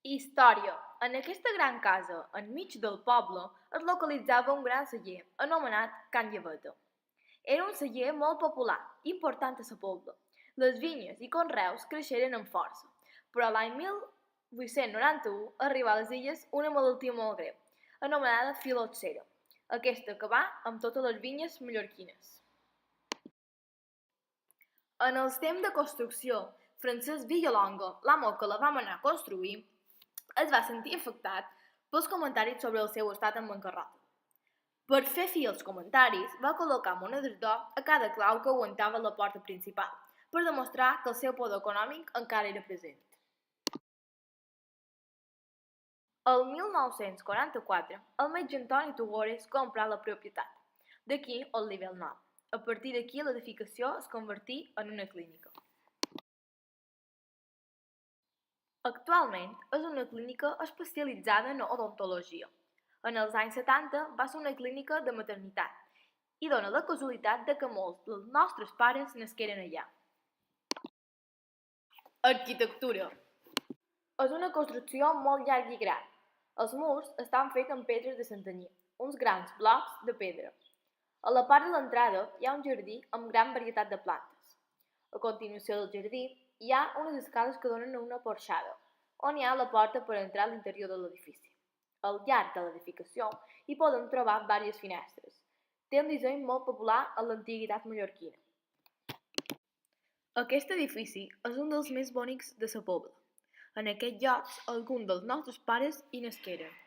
Història. En aquesta gran casa, enmig del poble, es localitzava un gran celler, anomenat Can Lleveta. Era un celler molt popular, important a la pobla. Les vinyes i conreus creixeren amb força, però l'any 1891 arribà a les illes una malaltia molt greu, anomenada filoxera. Aquesta acabà amb totes les vinyes mallorquines. En els temps de construcció, Francesc Villalonga, l'amo que la va manar a construir, es va sentir afectat pels comentaris sobre el seu estat en bancarrota. Per fer fi als comentaris, va col·locar monedes d'or a cada clau que aguantava la porta principal, per demostrar que el seu poder econòmic encara era present. El 1944, el metge Antoni Tugores comprà la propietat. D'aquí el nivell 9. A partir d'aquí l'edificació es convertí en una clínica. Actualment és una clínica especialitzada en odontologia. En els anys 70 va ser una clínica de maternitat i dona la casualitat de que molts dels nostres pares nasqueren allà. Arquitectura. És una construcció molt llarga i gran. Els murs estan fets amb pedres de santanyí, uns grans blocs de pedra. A la part de l'entrada hi ha un jardí amb gran varietat de plantes. A continuació del jardí hi ha unes escales que donen a una porxada, on hi ha la porta per entrar a l'interior de l'edifici. Al llarg de l'edificació hi podem trobar diverses finestres. Té un disseny molt popular a l'antiguitat mallorquina. Aquest edifici és un dels més bonics de la pobla. En aquest lloc, alguns dels nostres pares hi nasqueren.